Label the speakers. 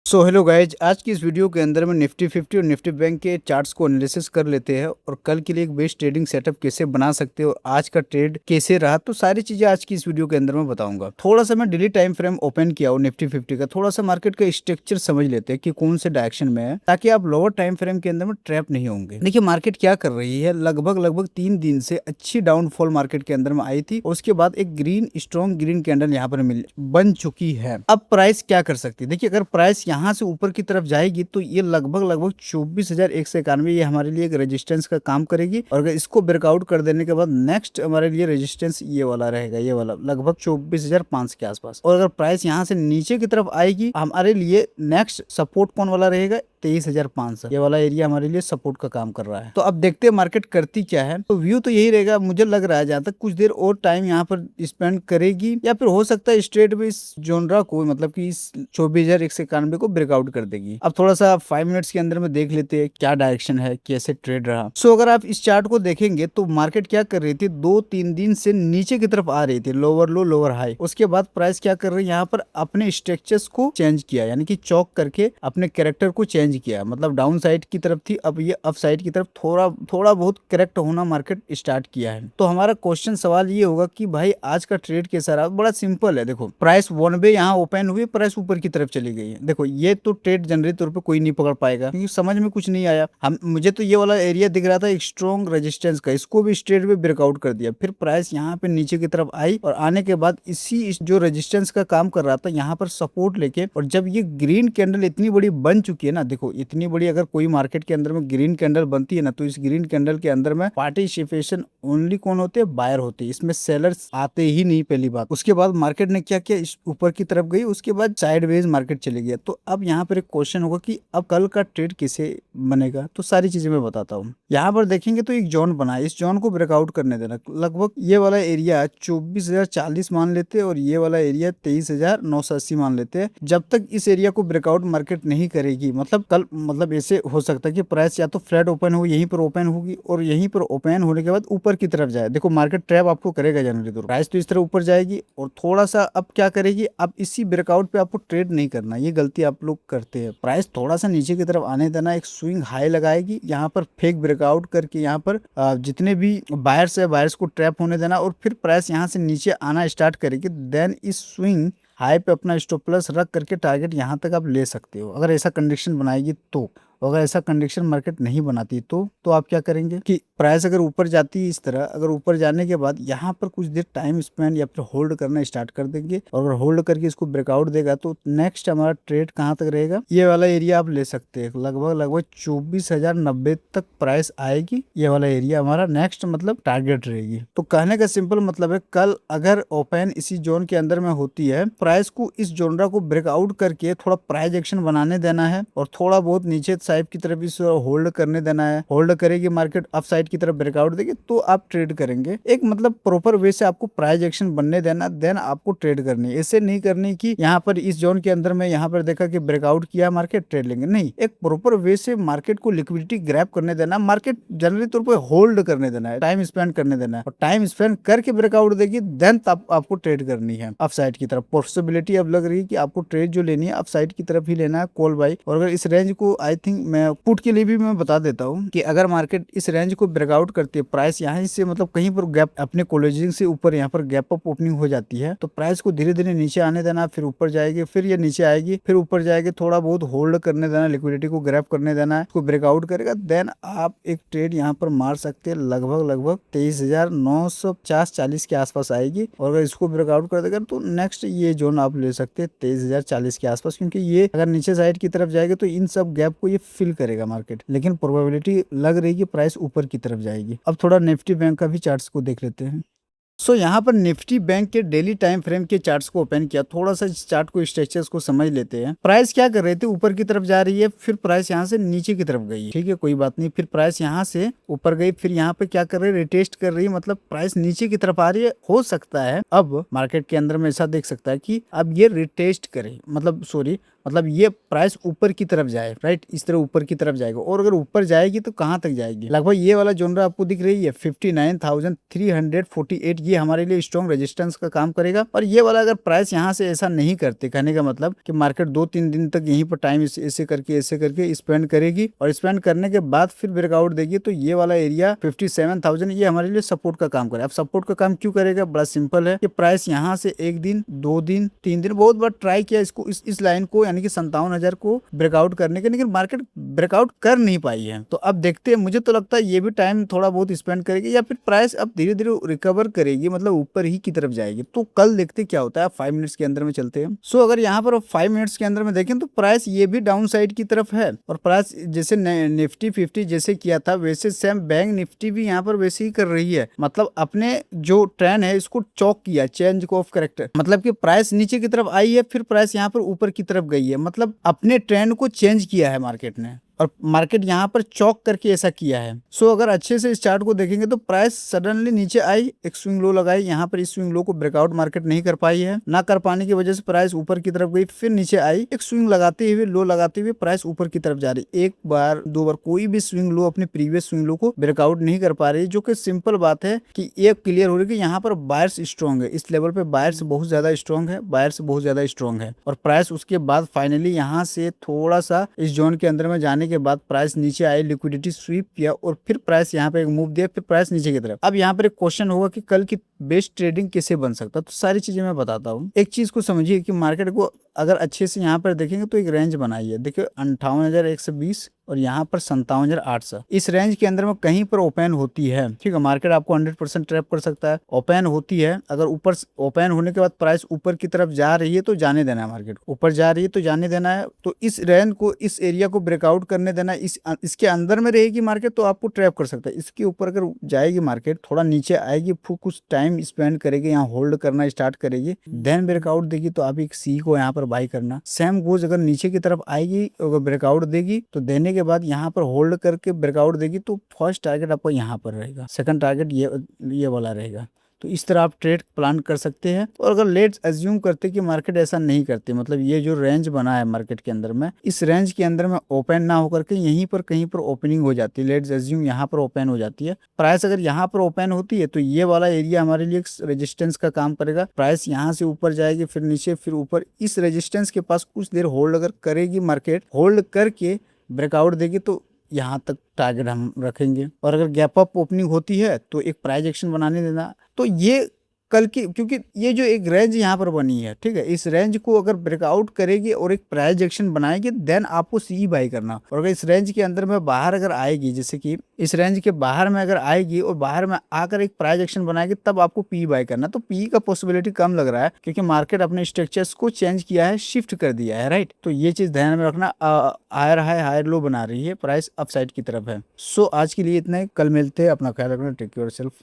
Speaker 1: Hello guys, आज की इस वीडियो के अंदर में निफ्टी 50 और निफ्टी बैंक के चार्ट्स को एनालिसिस कर लेते हैं और कल के लिए एक बेस्ट ट्रेडिंग सेटअप कैसे बना सकते हो, आज का ट्रेड कैसे रहा, तो सारी चीजें आज की इस वीडियो के अंदर में बताऊंगा। थोड़ा सा मैं डेली टाइम फ्रेम ओपन किया हूँ निफ्टी 50 का, थोड़ा सा मार्केट का स्ट्रक्चर समझ लेते हैं कि कौन से डायरेक्शन में है, ताकि आप लोअर टाइम फ्रेम के अंदर में ट्रैप नहीं होंगे। देखिए मार्केट क्या कर रही है, लगभग 3 दिन से अच्छी डाउनफॉल मार्केट के अंदर में आई थी और उसके बाद एक स्ट्रॉन्ग ग्रीन कैंडल यहाँ पर बन चुकी है। अब प्राइस क्या कर सकती है, देखिए अगर प्राइस यहाँ से ऊपर की तरफ जाएगी तो ये लगभग 24,191 ये हमारे लिए एक रेजिस्टेंस का काम करेगी। और अगर इसको ब्रेकआउट कर देने के बाद नेक्स्ट हमारे लिए रेजिस्टेंस ये वाला रहेगा, ये वाला लगभग 24,500 के आसपास। और अगर प्राइस यहाँ से नीचे की तरफ आएगी, हमारे लिए नेक्स्ट सपोर्ट कौन वाला रहेगा, 23,500। ये वाला एरिया हमारे लिए सपोर्ट का काम कर रहा है। तो अब देखते हैं मार्केट करती क्या है। तो व्यू तो यही रहेगा, मुझे लग रहा है जहां तक कुछ देर और टाइम यहाँ पर स्पेंड करेगी, या फिर हो सकता है स्ट्रेट में इस जोनरा को, मतलब कि इस 24,191 को ब्रेकआउट कर देगी। अब थोड़ा सा 5 मिनट्स के अंदर में देख लेते हैं क्या डायरेक्शन है, कैसे ट्रेड रहा। अगर आप इस चार्ट को देखेंगे तो मार्केट क्या कर रही थी, 2-3 दिन से नीचे की तरफ आ रही थी, लोअर लो लोअर हाई। उसके बाद प्राइस क्या कर रही है, यहाँ पर अपने स्ट्रक्चर्स को चेंज किया, यानी कि चौक करके अपने कैरेक्टर को चेंज किया। मतलब डाउन साइड की तरफ थी, अब ये अप साइड की तरफ थोड़ा बहुत करेक्ट होना मार्केट स्टार्ट किया है। तो हमारा क्वेश्चन सवाल ये होगा कि भाई आज का ट्रेड कैसा रहा। बड़ा सिंपल है, देखो प्राइस 1 वे यहाँ ओपन हुई, प्राइस ऊपर की तरफ चली गई है। देखो ये तो ट्रेड जनरली तौर पे कोई नहीं पकड़ पाएगा, क्योंकि समझ में कुछ नहीं आया। मुझे तो ये वाला एरिया दिख रहा था एक स्ट्रॉन्ग रेजिस्टेंस का, इसको भी स्ट्रेट में ब्रेकआउट कर दिया। फिर प्राइस यहाँ पे नीचे की तरफ आई और आने के बाद इसी जो रेजिस्टेंस का काम कर रहा था यहाँ पर सपोर्ट लेके, और जब ये ग्रीन कैंडल इतनी बड़ी बन चुकी है ना, देखो इतनी बड़ी अगर कोई मार्केट के अंदर में ग्रीन कैंडल बनती है ना, तो इस ग्रीन कैंडल के अंदर में पार्टिसिपेशन ओनली कौन होते हैं, बायर होते हैं, इसमें सेलर्स आते ही नहीं, पहली बात। उसके बाद मार्केट ने क्या किया, इस ऊपर की तरफ गई, उसके बाद साइडवेज मार्केट चली गया। तो अब यहाँ पर एक क्वेश्चन होगा कि अब कल का ट्रेड किसे बनेगा, तो सारी चीजें मैं बताता हूँ। यहाँ पर देखेंगे तो एक जोन बना है, इस जोन को ब्रेकआउट करने देना। लगभग ये वाला एरिया 24,040 मान लेते हैं और ये वाला एरिया 23,980 मान लेते हैं। जब तक इस एरिया को ब्रेकआउट मार्केट नहीं करेगी, मतलब कल मतलब ऐसे हो सकता है कि प्राइस या तो फ्लैट ओपन हो, यहीं पर ओपन होगी और यहीं पर ओपन होने के बाद ऊपर की तरफ जाए। देखो मार्केट ट्रैप आपको करेगा जनरली, तो प्राइस तो इस तरह ऊपर जाएगी और थोड़ा सा अब क्या करेगी, अब इसी ब्रेकआउट पे आपको ट्रेड नहीं करना, ये गलती आप लोग करते हैं। प्राइस थोड़ा सा नीचे की तरफ आने देना, एक स्विंग हाई लगाएगी, यहाँ पर फेक ब्रेकआउट करके यहाँ पर जितने भी बायर्स है बायर्स को ट्रैप होने देना, और फिर प्राइस यहाँ से नीचे आना स्टार्ट करेगी। देन इस स्विंग हाई पे अपना स्टॉप लॉस रख करके टारगेट यहाँ तक आप ले सकते हो, अगर ऐसा कंडीशन बनाएगी तो। अगर ऐसा कंडीशन मार्केट नहीं बनाती तो आप क्या करेंगे कि प्राइस अगर ऊपर जाती है इस तरह, अगर ऊपर जाने के बाद यहाँ पर कुछ देर टाइम स्पेंड या फिर होल्ड करना स्टार्ट कर देंगे, और अगर होल्ड करके इसको ब्रेकआउट देगा तो नेक्स्ट हमारा ट्रेड कहाँ तक रहेगा, ये वाला एरिया आप ले सकते हैं। लगभग 24,090 तक प्राइस आएगी, ये वाला एरिया हमारा नेक्स्ट मतलब टारगेट रहेगी। तो कहने का सिंपल मतलब है, कल अगर ओपन इसी जोन के अंदर में होती है, प्राइस को इस जोनरा को ब्रेकआउट करके थोड़ा प्राइस एक्शन बनाने देना है और थोड़ा बहुत नीचे साइड की तरफ इस होल्ड करने देना है। होल्ड करेगी मार्केट, अप साइड की तरफ ब्रेकआउट देगी तो आप ट्रेड करेंगे। एक मतलब प्रॉपर वे से आपको प्राइस एक्शन बनने देना, देन आपको ट्रेड करनी है। ऐसे नहीं करनी कि यहाँ पर इस जोन के अंदर में यहाँ पर देखा कि ब्रेकआउट किया मार्केट ट्रेड लेंगे, नहीं। एक प्रॉपर वे से मार्केट को लिक्विडिटी ग्रैब करने देना, मार्केट जनरली तौर पर होल्ड करने देना है, टाइम स्पेंड करने देना है, और टाइम स्पेंड करके ब्रेकआउट देगी देन आपको ट्रेड करनी है अप साइड की तरफ। पॉसिबिलिटी अब लग रही है कि आपको ट्रेड जो लेनी है अप साइड की तरफ ही लेना है, कॉल बाई। और अगर इस रेंज को आई थिंक मैं पुट के लिए भी मैं बता देता हूँ कि अगर मार्केट इस रेंज को ब्रेकआउट करती है, प्राइस यहाँ से मतलब कहीं पर गैप अपने क्लोजिंग से ऊपर यहाँ पर गैप अप ओपनिंग हो जाती है, तो प्राइस को धीरे धीरे नीचे आने देना, फिर ऊपर जाएगी, फिर ये नीचे आएगी, फिर ऊपर जाएगी, थोड़ा बहुत होल्ड करने देना, लिक्विडिटी को ग्रैब करने देना है, उसको ब्रेकआउट करेगा देन आप एक ट्रेड यहाँ पर मार सकते हैं। लगभग 23,950-40 के आसपास आएगी, और अगर इसको ब्रेकआउट कर देगा तो नेक्स्ट ये जोन आप ले सकते हैं 23,040 के आसपास, क्योंकि ये अगर नीचे साइड की तरफ जाएगा तो इन सब गैप को ये फिल करेगा मार्केट। लेकिन प्रोबेबिलिटी लग रही है कि प्राइस ऊपर की तरफ जाएगी। अब थोड़ा निफ्टी बैंक का भी चार्ट्स को देख लेते हैं। यहाँ पर निफ्टी बैंक के डेली टाइम फ्रेम के चार्ट्स को ओपन किया, थोड़ा सा इस चार्ट को स्ट्रक्चर्स को समझ लेते हैं। प्राइस क्या कर रहे थे, ऊपर की तरफ जा रही है, फिर प्राइस यहाँ से नीचे की तरफ गई, ठीक है कोई बात नहीं, फिर प्राइस यहाँ से ऊपर गई, फिर यहाँ पे क्या कर रही है, रिटेस्ट कर रही है, मतलब प्राइस नीचे की तरफ आ रही है। हो सकता है अब मार्केट के अंदर में ऐसा देख सकता है कि अब ये रिटेस्ट करे, मतलब ये प्राइस ऊपर की तरफ जाए, राइट, इस तरह ऊपर की तरफ जाएगा। और अगर ऊपर जाएगी तो कहाँ तक जाएगी, लगभग ये वाला जोनरा आपको दिख रही है 59,348, ये हमारे लिए स्ट्रॉन्ग रेजिस्टेंस का काम करेगा। और ये वाला अगर प्राइस यहाँ से ऐसा नहीं करते, कहने का मतलब कि मार्केट 2-3 दिन तक यहीं पर टाइम ऐसे करके स्पेंड करेगी और स्पेंड करने के बाद फिर ब्रेकआउट देगी, तो ये वाला एरिया 57,000 ये हमारे लिए सपोर्ट का काम करेगा। अब सपोर्ट का काम क्यों करेगा, बड़ा सिंपल है कि प्राइस यहाँ से 1 दिन 2 दिन 3 दिन बहुत बार ट्राई किया इसको, इस लाइन को यानी कि 57,000 को ब्रेकआउट करने के, लेकिन मार्केट ब्रेकआउट कर नहीं पाई है। तो अब देखते हैं, मुझे तो लगता है ये भी टाइम थोड़ा बहुत स्पेंड करेगी या फिर प्राइस अब धीरे धीरे रिकवर करेगी, मतलब ऊपर ही की तरफ जाएगी। तो कल देखते क्या होता है। 5 मिनट्स के अंदर में चलते हैं। सो अगर यहाँ पर 5 मिनट्स के अंदर में देखें तो प्राइस ये भी डाउन साइड की तरफ है और प्राइस जैसे निफ्टी 50 जैसे किया था वैसे सेम बैंक निफ्टी भी यहाँ पर वैसे ही कर रही है। मतलब अपने जो ट्रेंड है इसको चौक किया, चेंज ऑफ कैरेक्टर, मतलब कि प्राइस नीचे की तरफ आई है फिर प्राइस यहाँ पर ऊपर की तरफ गई है, मतलब अपने ट्रेंड को चेंज किया है मार्केट ने और मार्केट यहाँ पर चौक करके ऐसा किया है। सो अगर अच्छे से इस चार्ट को देखेंगे तो प्राइस सडनली नीचे आई, एक स्विंग लो लगाई, यहाँ पर इस स्विंग लो को ब्रेकआउट मार्केट नहीं कर पाई है, ना कर पाने की वजह से प्राइस ऊपर की तरफ गई, फिर नीचे आई, एक स्विंग लगाते हुए लो लगाते हुए प्राइस ऊपर की तरफ जा रही। एक बार 2 बार कोई भी स्विंग लो अपने प्रीवियस स्विंग लो को ब्रेकआउट नहीं कर पा रही, जो कि सिंपल बात है कि एक क्लियर हो रही है कि यहाँ पर बायर्स स्ट्रॉन्ग है, इस लेवल पे बायर्स बहुत ज्यादा स्ट्रॉन्ग है, बायर्स बहुत ज्यादा स्ट्रॉन्ग है। और प्राइस उसके बाद फाइनली यहाँ से थोड़ा सा इस जोन के अंदर में जाने के बाद प्राइस नीचे आए, लिक्विडिटी स्वीप किया और फिर प्राइस यहाँ पे एक मूव दिया, फिर प्राइस नीचे की तरफ। अब यहाँ पर एक क्वेश्चन होगा कि कल की बेस्ट ट्रेडिंग कैसे बन सकता है, तो सारी चीजें मैं बताता हूँ। एक चीज को समझिए कि मार्केट को अगर अच्छे से यहाँ पर देखेंगे तो एक रेंज बनाई है, देखिए 58,120 और यहाँ पर 57,800, इस रेंज के अंदर में कहीं पर ओपन होती है, ठीक है। मार्केट आपको 100% ट्रैप कर सकता है, ओपन होती है। अगर ऊपर ओपन होने के बाद प्राइस ऊपर की तरफ जा रही है तो जाने देना है, मार्केट ऊपर जा रही है तो जाने देना है। तो इस रेंज को, इस एरिया को ब्रेकआउट करने देना है। इसके अंदर में रहेगी मार्केट तो आपको ट्रैप कर सकता है। इसके ऊपर अगर जाएगी मार्केट, थोड़ा नीचे आएगी, फिर कुछ टाइम स्पेंड करेगी, यहाँ होल्ड करना स्टार्ट करेगी, देन ब्रेकआउट देगी तो आप एक सी को यहाँ पर बाई करना। सेम गोज अगर नीचे की तरफ आएगी, अगर ब्रेकआउट देगी तो देने के बाद यहाँ पर होल्ड करके ब्रेकआउट देगी तो फर्स्ट टारगेट आपका यहाँ पर रहेगा, सेकंड टारगेट ये वाला रहेगा। तो इस तरह आप ट्रेड प्लान कर सकते हैं। और अगर लेट्स अज्यूम करते कि मार्केट ऐसा नहीं करते, मतलब ये जो रेंज बना है मार्केट के अंदर में, इस रेंज के अंदर में ओपन ना होकर के यहीं पर कहीं पर ओपनिंग हो जाती है, लेट्स अज्यूम यहाँ पर ओपन हो जाती है, प्राइस अगर यहाँ पर ओपन होती है तो ये वाला एरिया हमारे लिए रेजिस्टेंस का काम करेगा। प्राइस यहाँ से ऊपर जाएगी, फिर नीचे, फिर ऊपर। इस रेजिस्टेंस के पास कुछ देर होल्ड अगर करेगी मार्केट, होल्ड करके ब्रेकआउट देगी तो यहाँ तक टारगेट हम रखेंगे। और अगर गैप अप ओपनिंग होती है तो एक प्राइस एक्शन बनाने देना। तो ये कल की, क्योंकि ये जो एक रेंज यहाँ पर बनी है, ठीक है, इस रेंज को अगर ब्रेकआउट करेगी और एक प्राइस एक्शन बनाएगी देन आपको सी बाई करना। और अगर इस रेंज के अंदर में बाहर अगर आएगी, जैसे कि इस रेंज के बाहर में अगर आएगी और बाहर में आकर एक प्राइस एक्शन बनाएगी, तब आपको पी बाई करना। तो पी का पॉसिबिलिटी कम लग रहा है क्योंकि मार्केट अपने स्ट्रक्चर्स को चेंज किया है, शिफ्ट कर दिया है, राइट। तो ये चीज ध्यान में रखना। हायर हाई हायर लो बना रही है, प्राइस अपसाइड की तरफ है। सो आज के लिए इतना ही, कल मिलते हैं। अपना ख्याल रखना, टेक केयर सेल्फ।